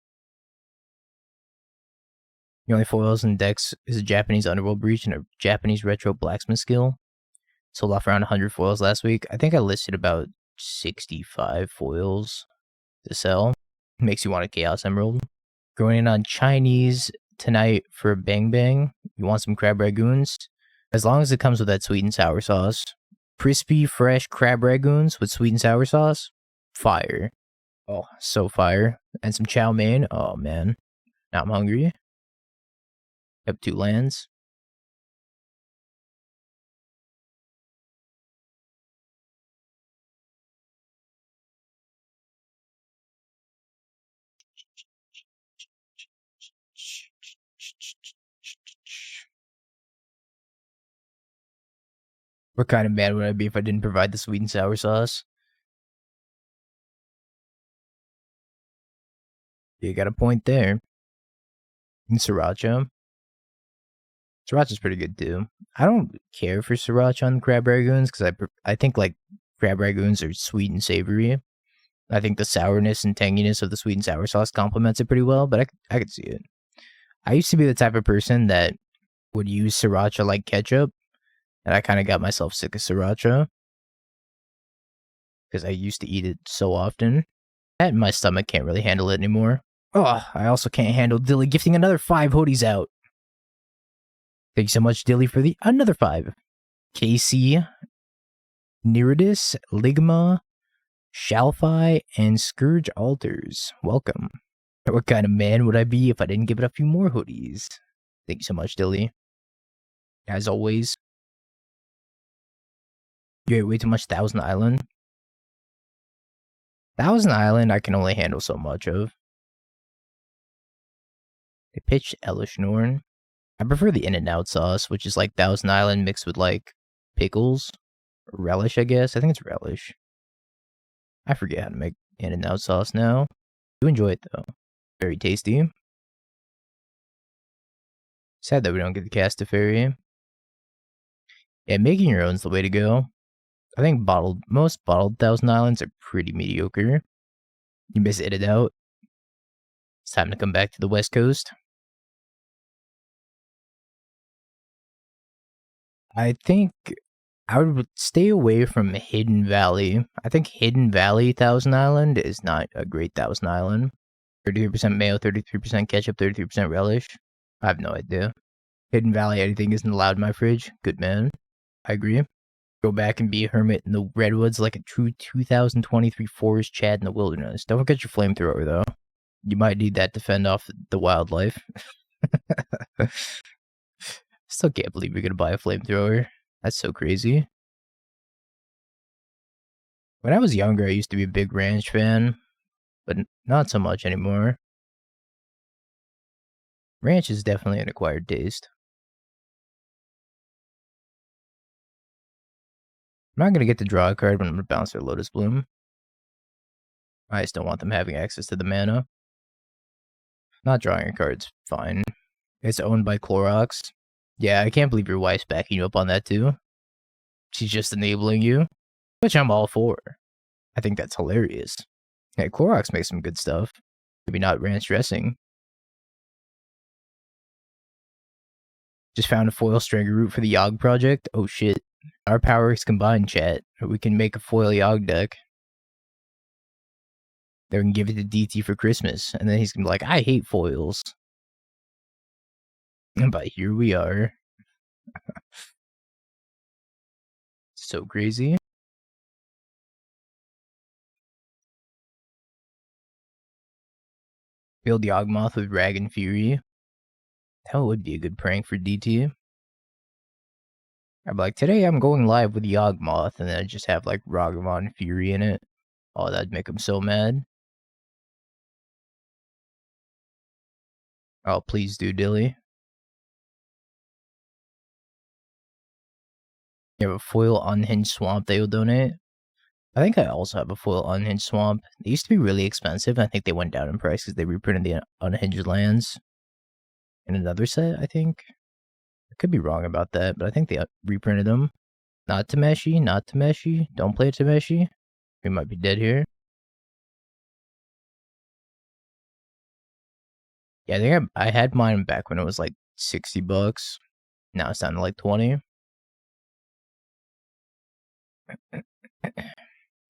The only foils in decks is a Japanese Underworld Breach and a Japanese Retro Blacksmith Skill. Sold off around 100 foils last week. I think I listed about 65 foils to sell. Makes you want a Chaos Emerald. Going in on Chinese tonight for a Bang Bang. You want some crab ragoons? As long as it comes with that sweet and sour sauce. Crispy, fresh crab ragoons with sweet and sour sauce. Fire. Oh, so fire. And some chow mein. Oh, man. Now I'm hungry. Up 2 lands. What kind of mad would I be if I didn't provide the sweet and sour sauce? You got a point there. And Sriracha. Sriracha's pretty good too. I don't care for Sriracha on crab ragoons because I think like crab ragoons are sweet and savory. I think the sourness and tanginess of the sweet and sour sauce complements it pretty well, but I could see it. I used to be the type of person that would use Sriracha like ketchup, and I kind of got myself sick of Sriracha because I used to eat it so often. And my stomach can't really handle it anymore. Oh, I also can't handle Dilly gifting another 5 hoodies out. Thank you so much, Dilly, for the another 5. Casey, Neridus, Ligma, Shalfi, and Scourge Altars. Welcome. What kind of man would I be if I didn't give it a few more hoodies? Thank you so much, Dilly. As always. You ate way too much Thousand Island. Thousand Island I can only handle so much of. They pitched Elishnorn. I prefer the In-N-Out sauce, which is like Thousand Island mixed with like pickles. Relish, I guess. I think it's relish. I forget how to make In-N-Out sauce now. Do enjoy it though. Very tasty. Sad that we don't get the Castafari. Yeah, making your own's the way to go. I think most bottled Thousand Islands are pretty mediocre. You miss In-N-Out. It's time to come back to the West Coast. I think I would stay away from Hidden Valley. I think Hidden Valley Thousand Island is not a great Thousand Island. 33% mayo, 33% ketchup, 33% relish. I have no idea. Hidden Valley, anything isn't allowed in my fridge. Good man. I agree. Go back and be a hermit in the redwoods like a true 2023 forest Chad in the wilderness. Don't forget your flamethrower, though. You might need that to fend off the wildlife. Still can't believe you're gonna buy a flamethrower. That's so crazy. When I was younger, I used to be a big ranch fan, but not so much anymore. Ranch is definitely an acquired taste. I'm not gonna get to draw a card, but I'm gonna bounce their Lotus Bloom. I just don't want them having access to the mana. Not drawing a card's fine. It's owned by Clorox. Yeah, I can't believe your wife's backing you up on that too. She's just enabling you, which I'm all for. I think that's hilarious. Yeah, Clorox makes some good stuff. Maybe not ranch dressing. Just found a foil Stranger Root for the Yogg project. Oh shit. Our powers combined, chat. We can make a foil Yogg deck. Then we can give it to DT for Christmas. And then he's gonna be like, I hate foils. But here we are. So crazy. Build Yawgmoth with Rag Fury. That would be a good prank for DT. I'd be like, today I'm going live with Yawgmoth, and then I'd just have like Ragavan Fury in it. Oh, that'd make him so mad. Oh, please do, Dilly. You have a foil Unhinged Swamp that you'll donate? I think I also have a foil Unhinged Swamp. They used to be really expensive, and I think they went down in price because they reprinted the Unhinged lands in another set, I think. I could be wrong about that, but I think they reprinted them. Not Tameshi, not Tameshi. Don't play Tameshi. We might be dead here. Yeah, I think I had mine back when it was like $60. Now it's down to like 20.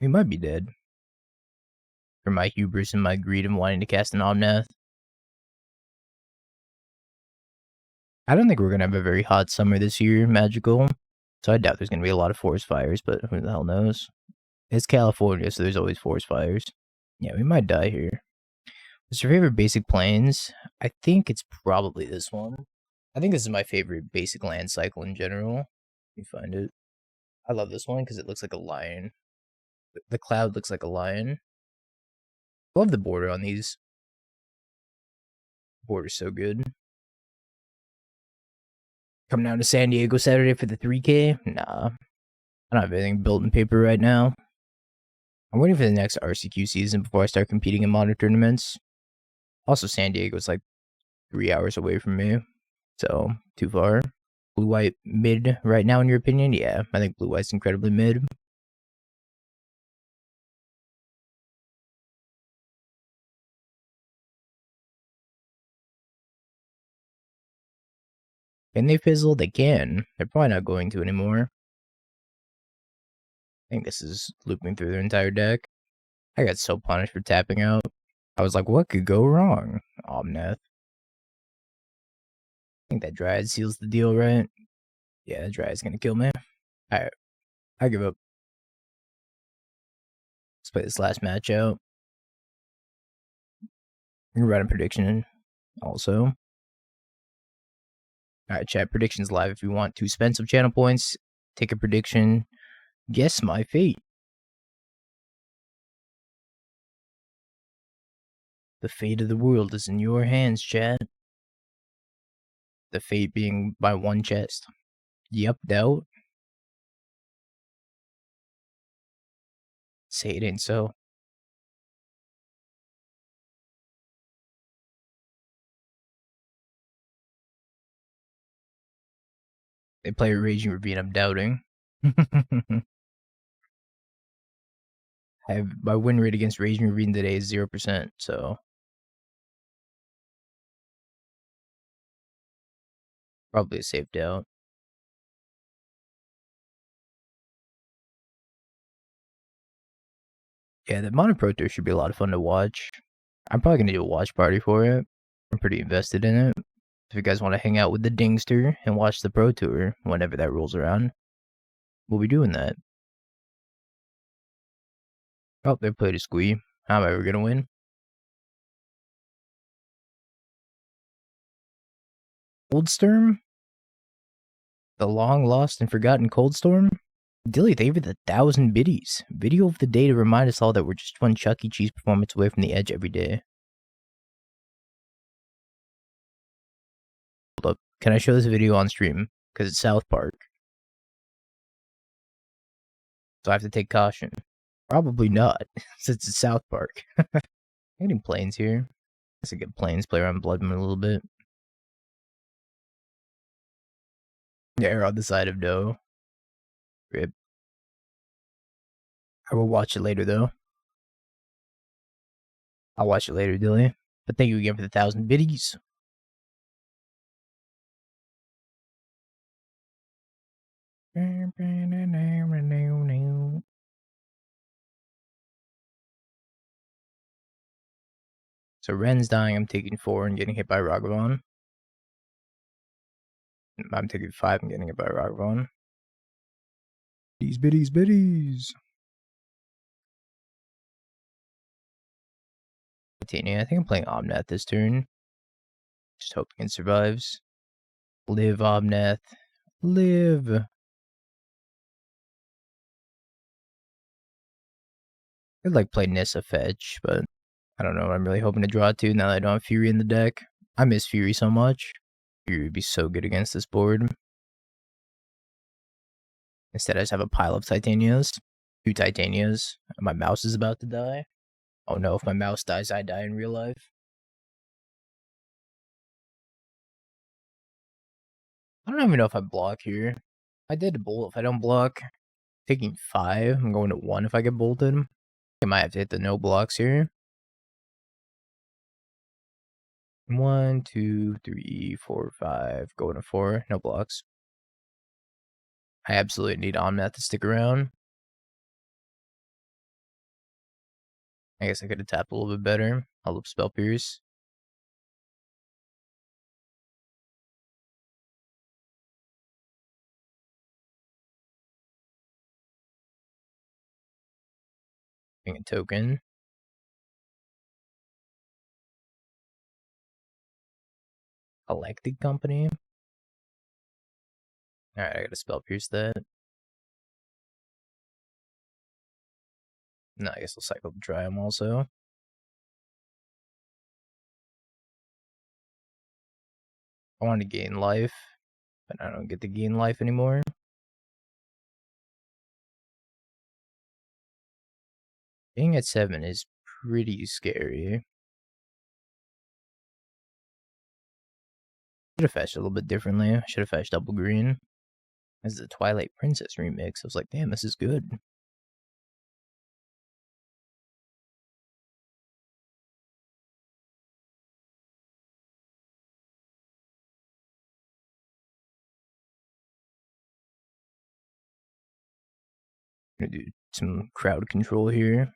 We might be dead. For my hubris and my greed of wanting to cast an Omnath. I don't think we're gonna have a very hot summer this year, magical. So I doubt there's gonna be a lot of forest fires, but who the hell knows? It's California, so there's always forest fires. Yeah, we might die here. What's your favorite basic planes? I think it's probably this one. I think this is my favorite basic land cycle in general. Let me find it. I love this one because it looks like a lion. The cloud looks like a lion. I love the border on these. Border's so good. Come down to San Diego Saturday for the 3K? Nah. I don't have anything built in paper right now. I'm waiting for the next RCQ season before I start competing in modern tournaments. Also, San Diego's like 3 hours away from me. So, too far. Blue-white mid right now, in your opinion? Yeah, I think blue-white's incredibly mid. Can they fizzle? They can. They're probably not going to anymore. I think this is looping through their entire deck. I got so punished for tapping out. I was like, what could go wrong? Omnath. I think that Dryad seals the deal, right? Yeah, Dryad's gonna kill me. Alright, I give up. Let's play this last match out. I'm gonna write a prediction also. Alright, chat, predictions live if you want to spend some channel points. Take a prediction. Guess my fate. The fate of the world is in your hands, chat. The fate being by one chest. Yep, doubt. Say it ain't so. They play Raging Ravine, I'm doubting. My win rate against Raging Ravine today is 0%, so probably a safe doubt. Yeah, the Modern Pro Tour should be a lot of fun to watch. I'm probably gonna do a watch party for it. I'm pretty invested in it. If you guys want to hang out with the Dingster and watch the Pro Tour whenever that rolls around, we'll be doing that. Oh, they played a squee. How am I ever gonna win? Coldstorm? The long lost and forgotten Coldstorm? Dilly, thank you for the 1,000 biddies. Video of the day to remind us all that we're just one Chuck E. Cheese performance away from the edge every day. Hold up. Can I show this video on stream? Because it's South Park. So I have to take caution. Probably not, since it's South Park. Getting planes here. Let's get planes, play around Blood Moon a little bit. Yeah, we're on the side of no. Rip. I will watch it later, though. I'll watch it later, Dilly. But thank you again for the 1,000 biddies. So Ren's dying, I'm taking 4 and getting hit by Ragavan. I'm taking 5 and getting hit by Ragavan. These biddies. Titania, I think I'm playing Omnath this turn. Just hoping it survives. Live, Omnath. Live. I'd like play Nissa Fetch, but I don't know what I'm really hoping to draw to now that I don't have Fury in the deck. I miss Fury so much. Fury would be so good against this board. Instead, I just have a pile of Titanias. 2 Titanias. My mouse is about to die. Oh no, if my mouse dies, I die in real life. I don't even know if I block here. I did bolt if I don't block. Taking 5. I'm going to 1 if I get bolted. I might have to hit the no blocks here. 1, 2, 3, 4, 5. Going to 4. No blocks. I absolutely need Omnath to stick around. I guess I could have tapped a little bit better. I'll up Spell Pierce. Getting a token. Elected Company. Alright, I gotta Spell Pierce that. No, I guess I'll cycle the Triome also. I want to gain life, but I don't get to gain life anymore. Being at 7 is pretty scary. Should have fetched a little bit differently. I should have fetched double green. This is a Twilight Princess remix. I was like, damn, this is good. I'm gonna do some crowd control here.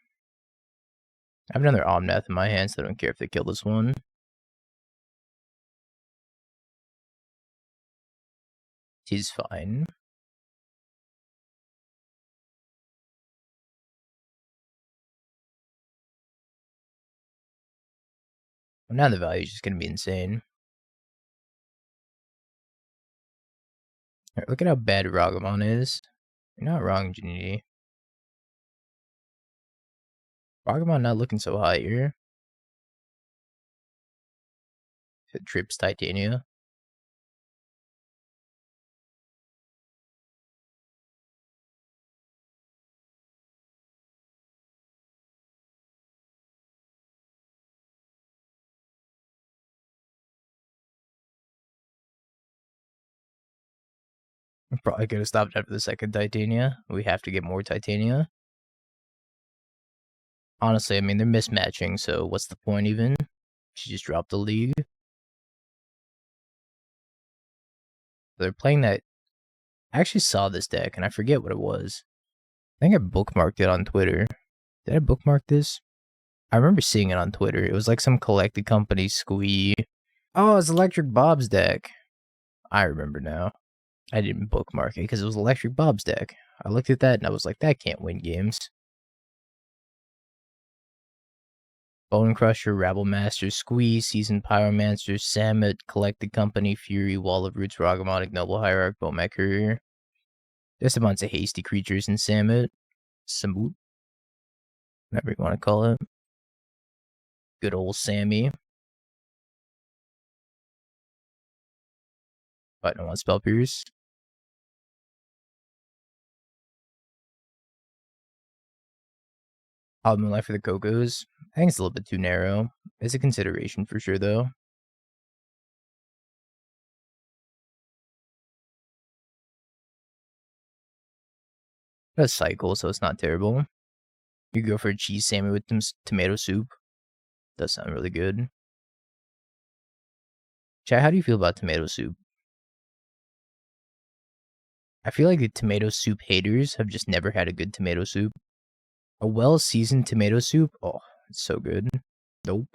I have another Omnath in my hand, so I don't care if they kill this one. He's fine. Well, now the value is just gonna be insane. Right, look at how bad Ragavan is. You're not wrong, Janini. Ragavan not looking so hot here. It trips Titania. I'm probably gonna stop after the second Titania. We have to get more Titania. Honestly, I mean, they're mismatching, so what's the point even? She just dropped the league. They're playing that. I actually saw this deck, and I forget what it was. I think I bookmarked it on Twitter. Did I bookmark this? I remember seeing it on Twitter. It was like some collected company squee. Oh, it's Electric Bob's deck. I remember now. I didn't bookmark it because it was Electric Bob's deck. I looked at that and I was like, that can't win games. Bone Crusher, Rabble Master, Squeeze, Seasoned Pyromancer, Samet, Collected Company, Fury, Wall of Roots, Ragavan, Noble Hierarch, Bomat Courier. There's a bunch of hasty creatures in Samet. Samut. Whatever you want to call it. Good old Sammy. But I don't want Spell Pierce. Hallowed Moonlight for the Cocos. I think it's a little bit too narrow. It's a consideration for sure, though. A cycle, so it's not terrible. You go for a cheese salmon with some tomato soup. Does sound really good. Chat, how do you feel about tomato soup? I feel like the tomato soup haters have just never had a good tomato soup. A well-seasoned tomato soup? Oh, it's so good. Nope.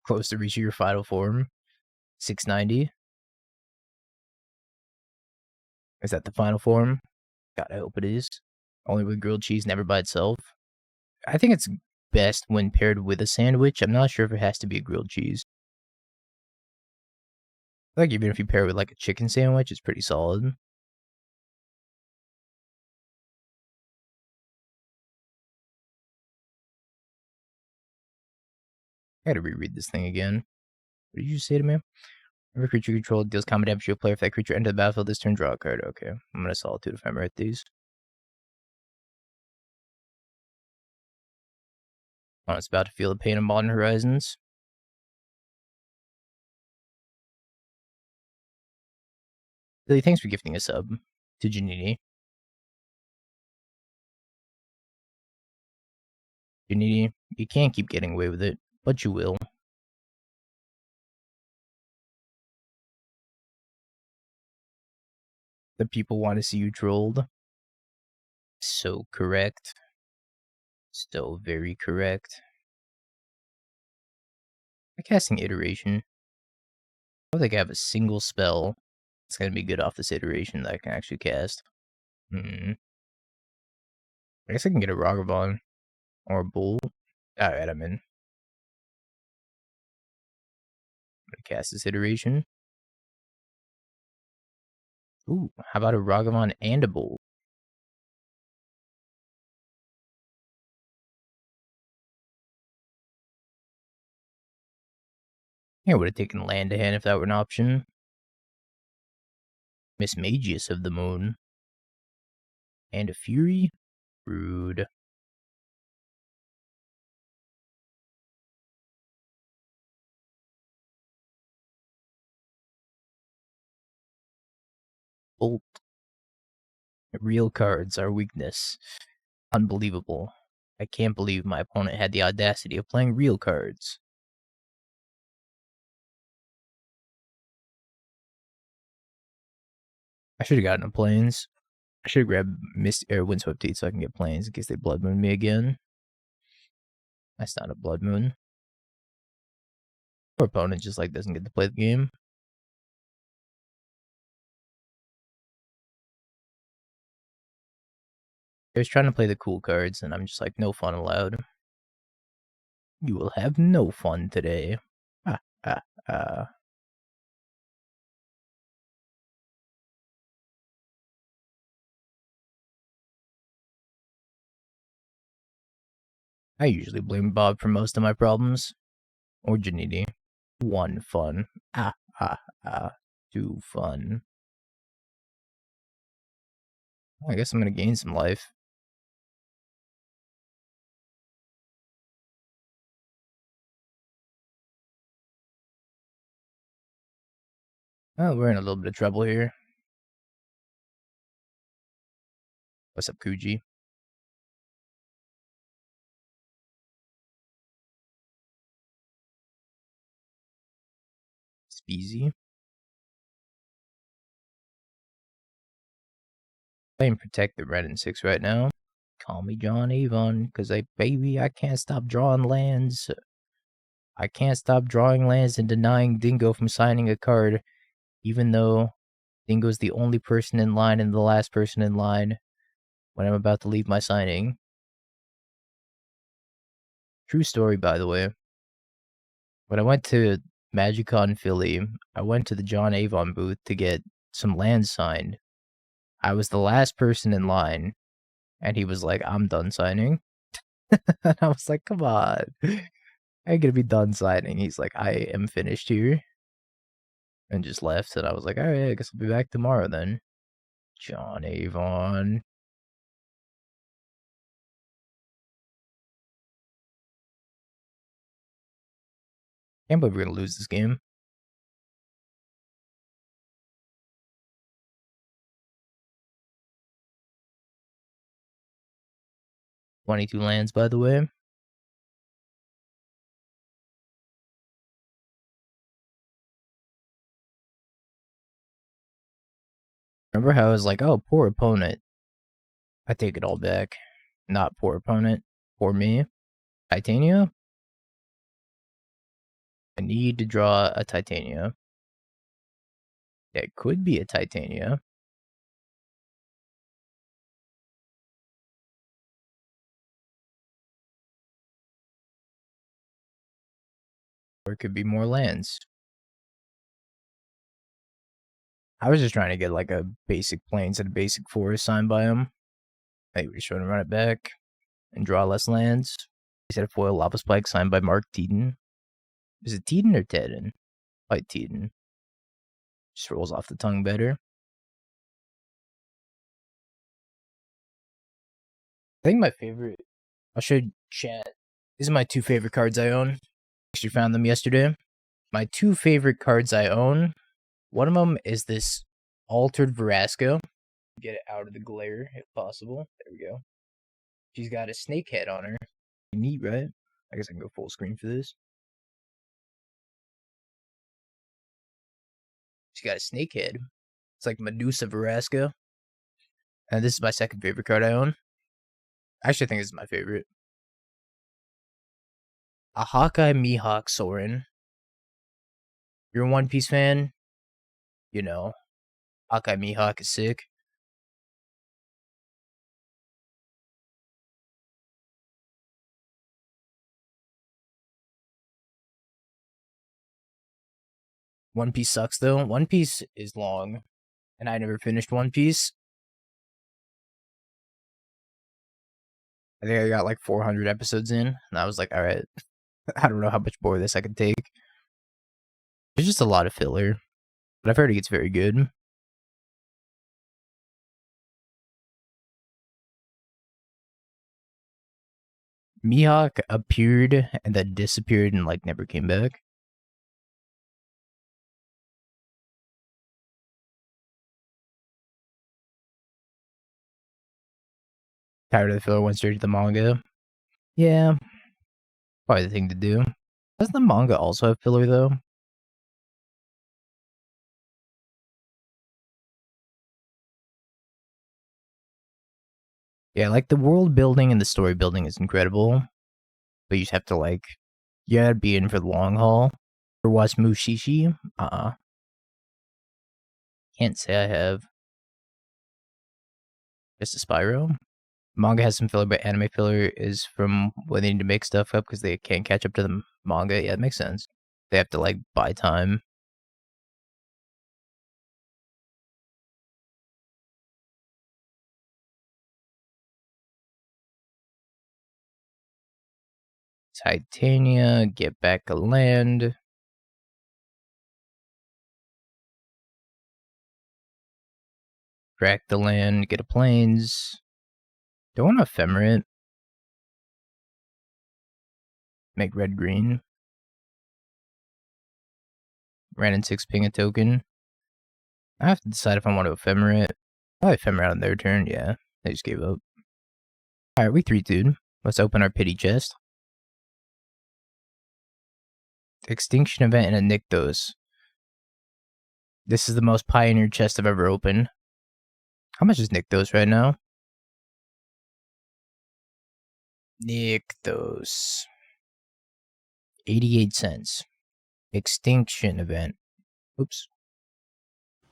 Close to reaching your final form. 690. Is that the final form? God, I hope it is. Only with grilled cheese, never by itself. I think it's best when paired with a sandwich. I'm not sure if it has to be a grilled cheese. Like, even if you pair it with like a chicken sandwich, it's pretty solid. I gotta reread this thing again. What did you say to me? Every creature you control deals combat damage to a player. If that creature enters the battlefield this turn, draw a card. Okay. I'm gonna Solitude Ephemerate these. Oh, it's about to feel the pain of Modern Horizons. Billy, thanks for gifting a sub to Janini. You can't keep getting away with it, but you will. The people want to see you trolled. So correct. So very correct. I'm casting Iteration. I don't think I have a single spell that's going to be good off this Iteration that I can actually cast. I guess I can get a Ragavan or a Bull. Alright, I'm in. I'm going to cast this Iteration. Ooh, how about a Ragavan and a Bull? I would have taken land to hand if that were an option. Mismagius of the Moon. And a Fury? Rude. Bolt. Real cards are weakness. Unbelievable. I can't believe my opponent had the audacity of playing real cards. I should have gotten a Plains. I should have grabbed Windswept Heath so I can get Plains in case they Blood Moon me again. That's not a Blood Moon. Our opponent just like doesn't get to play the game. I was trying to play the cool cards and I'm just like, no fun allowed. You will have no fun today. I usually blame Bob for most of my problems. Or Janiti. One fun. Too fun. I guess I'm gonna gain some life. Oh, we're in a little bit of trouble here. What's up, Kuji? Speezy. Playing Protect the Wrenn and Six right now. Call me John Avon, because I can't stop drawing lands. I can't stop drawing lands and denying Dingo from signing a card, even though Dingo's the only person in line and the last person in line when I'm about to leave my signing. True story, by the way. When I went to MagicCon Philly, I went to the John Avon booth to get some lands signed. I was the last person in line, and he was like, I'm done signing. And I was like, come on. I'm gonna be done signing. He's like, I am finished here. And just left, and I was like, alright, I guess I'll be back tomorrow then. John Avon. Can't believe we're gonna lose this game. $22 lands, by the way. Remember how I was like, oh, poor opponent. I take it all back. Not poor opponent. Poor me. Titania? I need to draw a Titania. That could be a Titania. Or it could be more lands. I was just trying to get like a basic plains and a basic forest signed by him. Maybe we're just trying to run it back and draw less lands. He said a foil lava spike signed by Mark Teeden. Is it Teeden or Tedden? Like Teeden. Just rolls off the tongue better. I think my favorite. I'll show you chat. These are my two favorite cards I own. Actually found them yesterday. My two favorite cards I own. One of them is this Altered Verasco. Get it out of the glare if possible. There we go. She's got a snake head on her. Neat, right? I guess I can go full screen for this. She got a snake head. It's like Medusa Veraska. And this is my second favorite card I own. Actually, I think this is my favorite. A Hawkeye Mihawk Soren. You're a One Piece fan? You know, Hawkeye Mihawk is sick. One Piece sucks though. One Piece is long, and I never finished One Piece. I think I got like 400 episodes in, and I was like, all right, I don't know how much more of this I can take. There's just a lot of filler, but I've heard it gets very good. Mihawk appeared and then disappeared and like never came back. Tired of the filler, went straight to the manga. Yeah, probably the thing to do. Doesn't the manga also have filler though? Yeah, like the world building and the story building is incredible, but you just have to like, you gotta be in for the long haul. Or watch Mushishi? Can't say I have. Just a Spyro. Manga has some filler, but anime filler is from when they need to make stuff up because they can't catch up to the manga. Yeah, it makes sense. They have to like buy time. Titania, get back a land. Crack the land, get a plains. Don't want to Ephemerate. Make red green. Wrenn and Six ping a token. I have to decide if I want to Ephemerate. Probably Ephemerate on their turn, yeah. They just gave up. Alright, we 3-2'd. Let's open our pity chest. Extinction event and a Nykthos. This is the most pioneer chest I've ever opened. How much is Nykthos right now? Nykthos. 88 cents. Extinction event. Oops.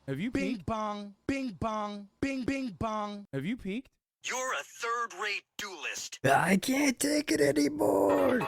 Have you peeked? Bing bong, bing bing bong. Have you peeked? You're a third-rate duelist. I can't take it anymore.